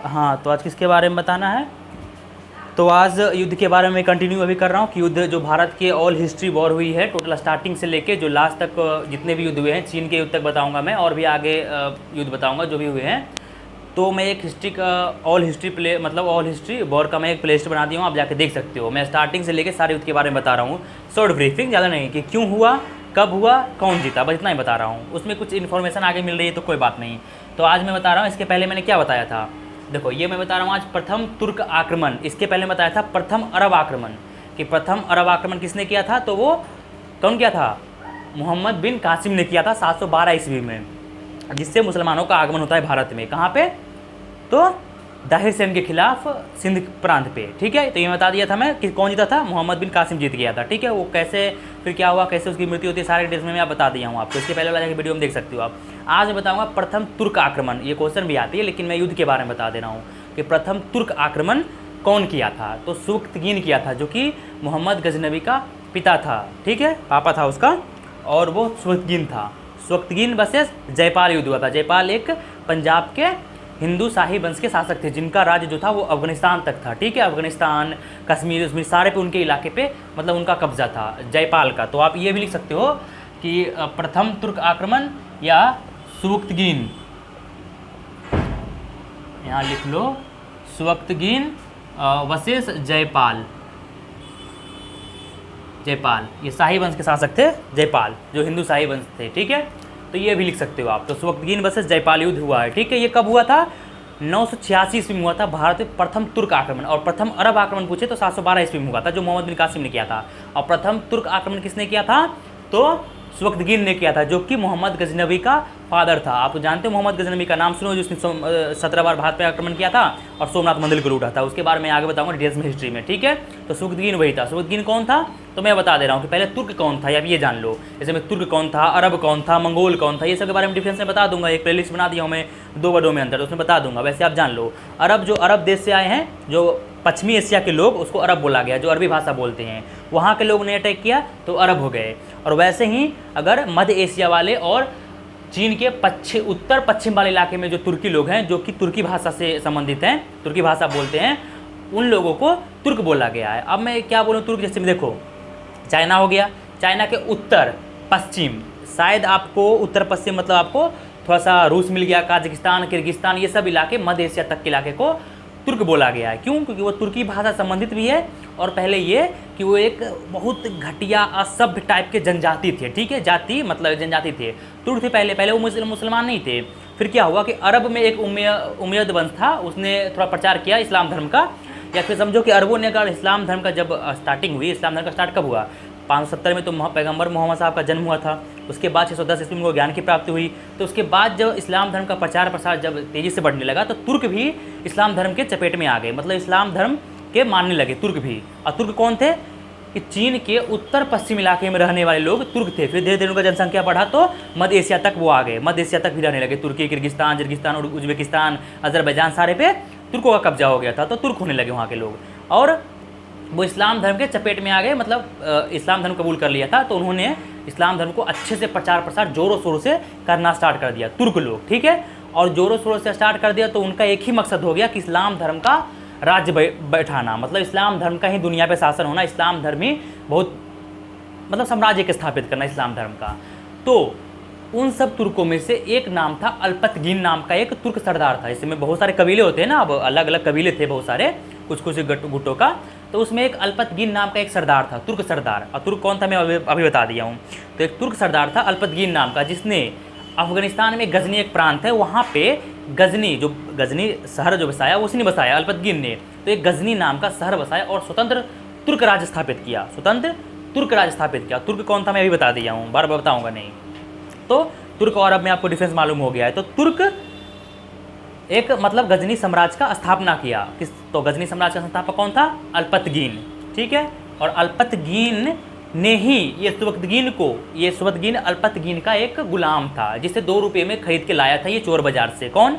हाँ, तो आज किसके बारे में बताना है? तो आज युद्ध के बारे में कंटिन्यू अभी कर रहा हूँ कि युद्ध जो भारत के ऑल हिस्ट्री वॉर हुई है, टोटल स्टार्टिंग से लेके जो लास्ट तक जितने भी युद्ध हुए हैं, चीन के युद्ध तक बताऊंगा मैं, और भी आगे युद्ध बताऊंगा जो भी हुए हैं। तो मैं एक हिस्ट्री का ऑल हिस्ट्री वॉर का मैं एक प्ले लिस्ट बना दिया हूँ, आप जाके देख सकते हो। मैं स्टार्टिंग से लेके सारे युद्ध के बारे में बता रहा हूँ, शॉर्ट ब्रीफिंग, ज़्यादा नहीं, कि क्यों हुआ, कब हुआ, कौन जीता, बस इतना ही बता रहा हूँ। उसमें कुछ इन्फॉर्मेशन आगे मिल रही है तो कोई बात नहीं। तो आज मैं बता रहा हूँ, इसके पहले मैंने क्या बताया था, देखो ये मैं बता रहा हूँ आज प्रथम तुर्क आक्रमण। इसके पहले बताया था प्रथम अरब आक्रमण, कि प्रथम अरब आक्रमण किसने किया था, तो वो कौन किया था, मोहम्मद बिन कासिम ने किया था 712 ईस्वी में, जिससे मुसलमानों का आगमन होता है भारत में। कहाँ पे, तो दाहिर सेन के खिलाफ सिंध प्रांत पे, ठीक है। तो ये बता दिया था मैं कि कौन जीता था, मोहम्मद बिन कासिम जीत गया था, ठीक है। वो कैसे, फिर क्या हुआ, कैसे उसकी मृत्यु होती है, सारे डिटेल्स में मैं बता दिया हूँ आपको। इसके पहले वाला वीडियो में देख सकते हो आप। आज मैं बताऊंगा प्रथम तुर्क आक्रमण, ये क्वेश्चन भी आती है लेकिन मैं युद्ध के बारे में बता दे रहा हूँ कि प्रथम तुर्क आक्रमण कौन किया था। तो सुबकतगीन किया था, जो कि मोहम्मद गजनवी का पिता था, ठीक है, पापा था उसका, और वो सुबकतगीन था। सुबकतगीन वर्सेस जयपाल युद्ध हुआ था। जयपाल एक पंजाब के हिंदू शाही वंश के शासक थे, जिनका राज्य जो था वो अफगानिस्तान तक था, ठीक है। अफगानिस्तान, कश्मीर, उसमें सारे पे उनके इलाके पे मतलब उनका कब्जा था जयपाल का। तो आप ये भी लिख सकते हो कि प्रथम तुर्क आक्रमण या सुबकतगीन, यहाँ लिख लो सुबकतगीन वर्सेस जयपाल। जयपाल ये शाही वंश के शासक थे, जयपाल जो हिंदू शाही वंश थे, ठीक है। तो ये भी लिख सकते हो आप। तो सुबकतगीन वर्सेस जयपाल युद्ध हुआ है, ठीक है। ये कब हुआ था, 986 ईस्वी में हुआ था भारत में प्रथम तुर्क आक्रमण। और प्रथम अरब आक्रमण पूछे तो 712 ईस्वी में हुआ था, जो मोहम्मद बिन कासिम ने किया था। और प्रथम तुर्क आक्रमण किसने किया था, तो सुबकतगीन ने किया था, जो कि मोहम्मद गजनवी का फादर था। आप तो जानते हो मोहम्मद गजनवी का नाम सुनो, जिसने 17 बार भारत पर आक्रमण किया था और सोमनाथ मंदिर को लूटा था। उसके बारे में आगे बताऊंगा डिटेल्स में हिस्ट्री में, ठीक है। तो सुबकतगीन वही था। सुबकतगीन कौन था, तो मैं बता दे रहा हूँ कि पहले तुर्क कौन था, आप ये जान लो। जैसे मैं तुर्क कौन था, अरब कौन था, मंगोल कौन था, ये सब के बारे में डिफरेंस में बता दूंगा। एक प्लेलिस्ट बना दिया हूँ मैं 2 वर्डों में अंतर, तो उसमें बता दूंगा। वैसे आप जान लो, अरब जो अरब देश से आए हैं, जो पश्चिमी एशिया के लोग, उसको अरब बोला गया, जो अरबी भाषा बोलते हैं। वहाँ के लोग ने अटैक किया तो अरब हो गए। और वैसे ही अगर मध्य एशिया वाले और चीन के उत्तर पश्चिम वाले इलाके में जो तुर्की लोग हैं, जो कि तुर्की भाषा से संबंधित हैं, तुर्की भाषा बोलते हैं, उन लोगों को तुर्क बोला गया है। अब मैं क्या बोलूँ तुर्क, जैसे देखो चाइना हो गया, चाइना के उत्तर पश्चिम, शायद आपको उत्तर पश्चिम मतलब आपको थोड़ा सा रूस मिल गया, काजाकिस्तान, किर्गिस्तान, ये सब इलाके मध्य एशिया तक के इलाके को तुर्क बोला गया है। क्यों, क्योंकि वो तुर्की भाषा संबंधित भी है, और पहले ये कि वो एक बहुत घटिया असभ्य टाइप के जनजाति थे, ठीक है। जाति मतलब जनजाति थे, तुर्क थे पहले वो मुसलमान नहीं थे। फिर क्या हुआ कि अरब में एक उमैयद वंश था, उसने थोड़ा प्रचार किया इस्लाम धर्म का, या फिर समझो कि अरबों ने अगर इस्लाम धर्म का जब स्टार्टिंग हुई, इस्लाम धर्म का स्टार्ट कब हुआ, 570 में तो पैगंबर मोहम्मद साहब का जन्म हुआ था। उसके बाद 610 ईस्वी में ज्ञान की प्राप्ति हुई। तो उसके बाद जब इस्लाम धर्म का प्रचार प्रसार जब तेज़ी से बढ़ने लगा, तो तुर्क भी इस्लाम धर्म के चपेट में आ गए, मतलब इस्लाम धर्म के मानने लगे तुर्क भी। और तुर्क कौन थे, कि चीन के उत्तर पश्चिम इलाके में रहने वाले लोग तुर्क थे। फिर धीरे धीरे उनका जनसंख्या बढ़ा तो मध्य एशिया तक वो आ गए, मध्य एशिया तक भी रहने लगे। तुर्की, किर्गिस्तान, जिर्गिस्तान, उज्बेकिस्तान, अजरबैजान, सारे पे तुर्कों का कब्जा हो गया था, तो तुर्क होने लगे वहाँ के लोग। और वो इस्लाम धर्म के चपेट में आ गए, मतलब इस्लाम धर्म कबूल कर लिया था। तो उन्होंने इस्लाम धर्म को अच्छे से प्रचार प्रसार जोरों शोरों से करना स्टार्ट कर दिया, तुर्क लोग, ठीक है। और जोरों शोरों से स्टार्ट कर दिया तो उनका एक ही मकसद हो गया कि इस्लाम धर्म का राज्य बैठाना, मतलब इस्लाम धर्म का ही दुनिया पे शासन होना, इस्लाम धर्म ही बहुत मतलब साम्राज्य के स्थापित करना इस्लाम धर्म का। तो उन सब तुर्कों में से एक नाम था अल्पतगीन नाम का एक तुर्क सरदार था। इसमें बहुत सारे कबीले होते हैं ना, अब अलग अलग कबीले थे बहुत सारे, कुछ गुटों का। तो उसमें एक अल्पतगीन नाम का एक सरदार था, तुर्क सरदार। और तुर्क कौन था मैं अभी बता दिया हूँ। तो एक तुर्क सरदार था अल्पतगीन नाम का, जिसने अफगानिस्तान में गजनी एक प्रांत है, वहाँ पे गजनी शहर जो बसाया वो उसने बसाया, अल्पतगीन ने। तो एक गजनी नाम का शहर बसाया और स्वतंत्र तुर्क राज्य स्थापित किया, स्वतंत्र तुर्क राज्य स्थापित किया। तुर्क कौन था मैं अभी बता दिया हूँ, बार बार बताऊँगा नहीं। तो तुर्क और अरब में आपको डिफरेंस मालूम हो गया है। तो तुर्क एक मतलब गजनी साम्राज्य का स्थापना किया। तो गजनी साम्राज्य का संस्थापक कौन था, अल्पतगीन, ठीक है। और अल्पतगीन ने ही ये सुबकतगीन अल्पतगीन का एक गुलाम था, जिसे 2 रुपये में खरीद के लाया था ये चोर बाजार से। कौन,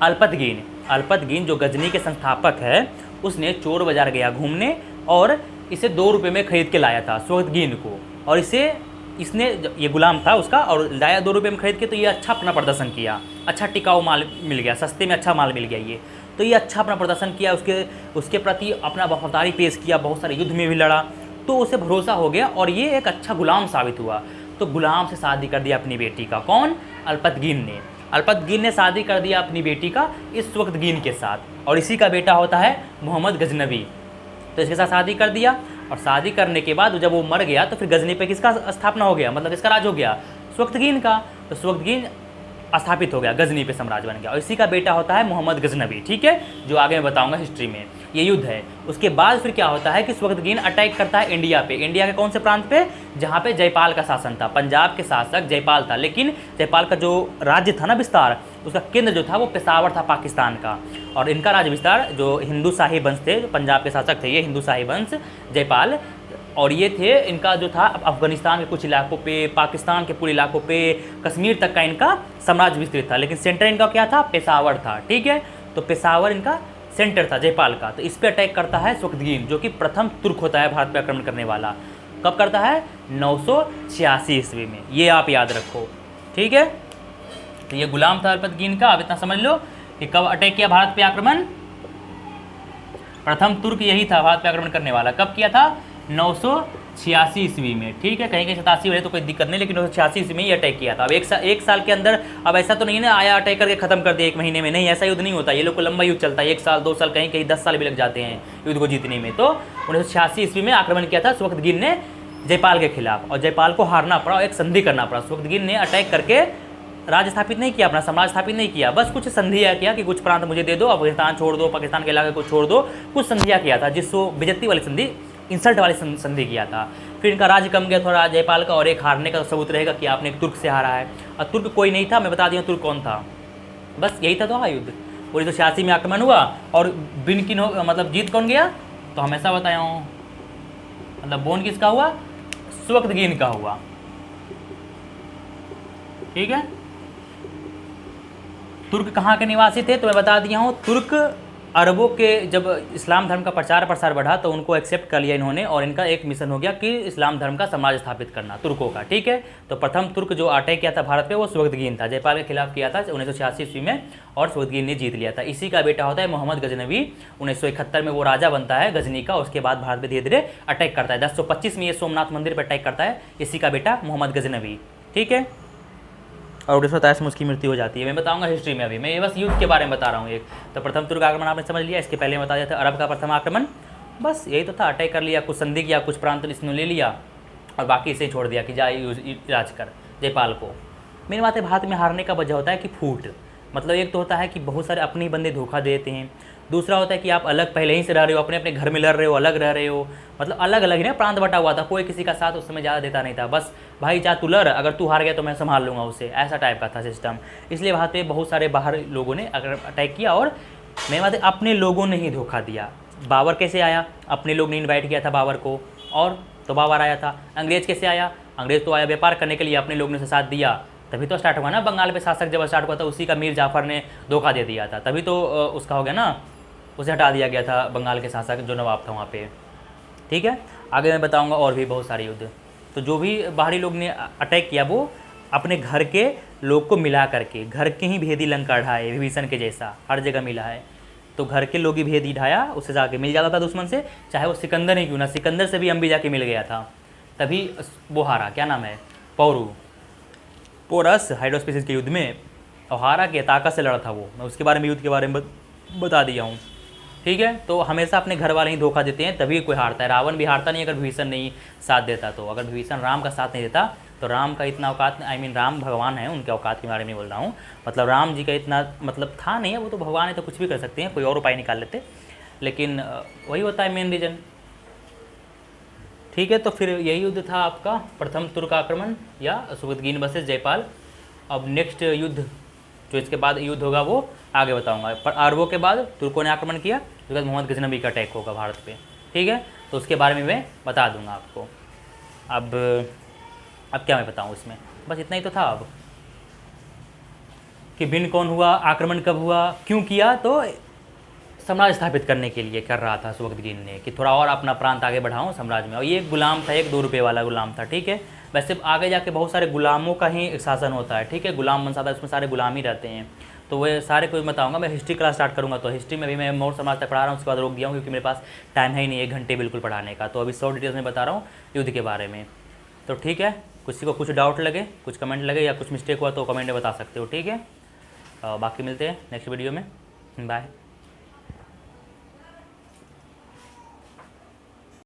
अल्पतगीन जो गजनी के संस्थापक है, उसने चोर बाजार गया घूमने और इसे 2 रुपये में खरीद के लाया था सुबकतगीन को, और इसे इसने ये गुलाम था उसका और लाया 2 रुपये में खरीद के, तो ये अच्छा अपना प्रदर्शन किया, अच्छा टिकाऊ माल मिल गया, सस्ते में अच्छा माल मिल गया ये, तो ये अच्छा अपना प्रदर्शन किया, उसके प्रति अपना वफादारी पेश किया, बहुत सारे युद्ध में भी लड़ा, तो उसे भरोसा हो गया और ये एक अच्छा गुलाम साबित हुआ। तो गुलाम से शादी कर दिया अपनी बेटी का, कौन? अल्पतगीन ने। अल्पतगीन ने शादी कर दिया अपनी बेटी का इस स्वक्तगीन के साथ, और इसी का बेटा होता है मोहम्मद गजनवी। तो इसके साथ शादी कर दिया, और शादी करने के बाद जब वो मर गया तो फिर गजनी पे किसका स्थापना हो गया, मतलब इसका राज हो गया स्वक्तगीन का। तो स्वक्तगीन स्थापित हो गया, गजनी पे साम्राज्य बन गया, और इसी का बेटा होता है मोहम्मद गजनवी, ठीक है, जो आगे मैं बताऊंगा हिस्ट्री में। ये युद्ध है। उसके बाद फिर क्या होता है कि स्वक्तगीन अटैक करता है इंडिया पे। इंडिया के कौन से प्रांत पे? जहाँ पे जयपाल का शासन था, पंजाब के शासक जयपाल था, लेकिन जयपाल का जो राज्य था ना विस्तार, उसका केंद्र जो था वो पेशावर था पाकिस्तान का। और इनका राज्य विस्तार जो हिंदू शाही वंश थे, जो पंजाब के शासक थे ये हिंदू शाही वंश जयपाल, और ये थे इनका जो था अफगानिस्तान के कुछ इलाकों पे, पाकिस्तान के पूरे इलाकों पे, कश्मीर तक का इनका साम्राज्य विस्तृत था, लेकिन सेंटर इनका क्या था? पेशावर था, ठीक है। तो पेशावर इनका सेंटर था जयपाल का। तो इस पर अटैक करता है स्वक्तगीन, जो कि प्रथम तुर्क होता है भारत पर आक्रमण करने वाला। कब करता है? 986 ईस्वी में, ये आप याद रखो, ठीक है। तो ये गुलाम था अल्पतगीन का। अब इतना समझ लो कि कब अटैक किया भारत पे आक्रमण? प्रथम तुर्क यही था भारत पे आक्रमण करने वाला। कब किया था? 986 ईस्वी में, ठीक है। कहीं कहीं 87 रहे तो कोई दिक्कत नहीं, लेकिन 986 ईस्वी में ही अटैक किया था। अब एक साल के अंदर, अब ऐसा तो नहीं है ना आया अटैक करके खत्म कर दिया 1 महीने में, नहीं, ऐसा युद्ध नहीं होता। ये लोग को लंबा युद्ध चलता है, 1 साल 2 साल, कहीं कहीं 10 साल भी लग जाते हैं युद्ध को जीतने में। तो 1986 ईस्वी में आक्रमण किया था स्वक्तगीन ने जयपाल के खिलाफ, और जयपाल को हारना पड़ा और एक संधि करना पड़ा। स्वक्तगीन ने अटैक करके राज्य स्थापित नहीं किया, अपना साम्राज्य स्थापित नहीं किया, बस कुछ संधियाँ किया कि कुछ प्रांत मुझे दे दो, अफगानिस्तान छोड़ दो, पाकिस्तान के इलाके को छोड़ दो, कुछ संधियाँ किया था, जिसको बेइज्जती वाली संधि, इंसल्ट वाली संधि किया था। फिर इनका राज्य कम गया थोड़ा जयपाल का, और एक हारने का सबूत रहेगा कि आपने एक तुर्क से हारा है, और तुर्क कोई नहीं था, मैं बता दिया तुर्क कौन था, बस यही था। तो युद्ध 1986 में आक्रमण हुआ, और बिन किन हो, मतलब जीत कौन गया? तो हमेशा बताया हूँ, मतलब बोन किसका हुआ? स्वक्तगीन का हुआ, ठीक है। तुर्क कहाँ के निवासी थे? तो मैं बता दिया हूँ, तुर्क अरबों के, जब इस्लाम धर्म का प्रचार प्रसार बढ़ा तो उनको एक्सेप्ट कर लिया इन्होंने, और इनका एक मिशन हो गया कि इस्लाम धर्म का समाज स्थापित करना तुर्कों का, ठीक है। तो प्रथम तुर्क जो अटैक किया था भारत पे वो स्वक्तगीन था, जयपाल के खिलाफ किया था 1986 ईस्वी में, और स्वक्तगीन ने जीत लिया था। इसी का बेटा होता है मोहम्मद गजनवी। 1971 में वो राजा बनता है गजनी का, उसके बाद भारत पर धीरे धीरे अटैक करता है। 1025 में ये सोमनाथ मंदिर पर अटैक करता है, इसी का बेटा मोहम्मद गजनवी, ठीक है। और 1927 में उसकी मृत्यु हो जाती है। मैं बताऊंगा हिस्ट्री में, अभी मैं ये बस युद्ध के बारे में बता रहा हूँ एक। तो प्रथम तुर्क आक्रमण आपने समझ लिया, इसके पहले मैं बता दिया था अरब का प्रथम आक्रमण, बस यही तो था, अटैक कर लिया, कुछ संधि किया, कुछ प्रांत इसने ले लिया, और बाकी इसे छोड़ दिया कि जाए राज कर जयपाल को। मेन बात है, भारत में हारने का वजह होता है कि फूट, मतलब एक तो होता है कि बहुत सारे अपने ही बंदे धोखा देते हैं, दूसरा होता है कि आप अलग पहले ही से रह रहे हो, अपने अपने घर में लड़ रहे हो, अलग रह रहे हो, मतलब अलग अलग ही ना, प्रांत बटा हुआ था, कोई किसी का साथ उस समय ज़्यादा देता नहीं था, बस भाई जा तू लड़, अगर तू हार गया तो मैं संभाल लूँगा उसे, ऐसा टाइप का था सिस्टम। इसलिए वहाँ पे बहुत सारे बाहर लोगों ने अगर अटैक किया, और मेरी बात है अपने लोगों ने ही धोखा दिया। बाबर कैसे आया? अपने लोग ने इन्वाइट किया था बाबर को, और तो बाबर आया था। अंग्रेज़ कैसे आया? अंग्रेज़ तो आया व्यापार करने के लिए, अपने लोग ने उसे साथ दिया, तभी तो स्टार्ट हुआ ना। बंगाल पे शासक जब स्टार्ट हुआ था उसी का मीर जाफ़र ने धोखा दे दिया था, तभी तो उसका हो गया ना, उसे हटा दिया गया था बंगाल के शासक जो नवाब था वहाँ पे, ठीक है। आगे मैं बताऊँगा और भी बहुत सारे युद्ध। तो जो भी बाहरी लोग ने अटैक किया वो अपने घर के लोग को मिला करके, घर के ही भेदी लंका ढाए, विभीषण के जैसा हर जगह मिला है। तो घर के लोग ही भेदी ढाया, उससे जाके मिल जाता था दुश्मन से, चाहे वो सिकंदर ही क्यों ना, सिकंदर से भी अम्बी जाके मिल गया था, तभी वो हारा। क्या नाम है? पोरस हाइड्रोस्पेसिस के युद्ध में, और हारा के ताकत से लड़ा था वो। मैं उसके बारे में, युद्ध के बारे में बता दिया हूँ, ठीक है। तो हमेशा अपने घर वाले ही धोखा देते हैं, तभी कोई हारता है। रावण भी हारता नहीं अगर विभीषण नहीं साथ देता तो। अगर विभीषण राम का साथ नहीं देता तो राम का इतना औकात, राम भगवान है, उनके औकात के बारे में बोल रहा हूँ, मतलब राम जी का इतना मतलब था नहीं है, वो तो भगवान है तो कुछ भी कर सकते हैं, कोई और उपाय निकाल लेते, लेकिन वही होता है मेन रीज़न, ठीक है। तो फिर यही युद्ध था आपका प्रथम तुर्क आक्रमण या स्वक्तगीन वर्सेस जयपाल। अब नेक्स्ट युद्ध जो इसके बाद युद्ध होगा वो आगे बताऊंगा। पर अरबों के बाद तुर्कों ने आक्रमण किया, उसके बाद मोहम्मद गजनवी का अटैक होगा भारत पे, ठीक है। तो उसके बारे में मैं बता दूंगा आपको। अब क्या मैं बताऊं इसमें, बस इतना ही तो था। अब कि बिन कौन हुआ, आक्रमण कब हुआ, क्यों किया, तो साम्राज्य स्थापित करने के लिए कर रहा था स्वक्तगीन ने, कि थोड़ा और अपना प्रांत आगे बढ़ाऊं साम्राज्य में। और ये एक गुलाम था, एक 2 रुपये वाला गुलाम था, ठीक है, वैसे आगे जाके बहुत सारे गुलामों का ही शासन होता है, ठीक है, गुलाम वंश आता है, उसमें सारे गुलाम ही रहते हैं। तो वो सारे को बताऊंगा। मैं हिस्ट्री क्लास स्टार्ट करूंगा, तो हिस्ट्री में भी मैं मौर्य समाज तक पढ़ा रहा हूँ, उसके बाद रोक दिया हूँ क्योंकि मेरे पास टाइम है ही नहीं 1 घंटे बिल्कुल पढ़ाने का। तो अभी शॉर्ट डिटेल्स में बता रहा हूँ युद्ध के बारे में। तो ठीक है, किसी को कुछ डाउट लगे, कुछ कमेंट लगे या कुछ मिस्टेक हुआ तो कमेंट में बता सकते हो, ठीक है। बाकी मिलते हैं नेक्स्ट वीडियो में, बाय।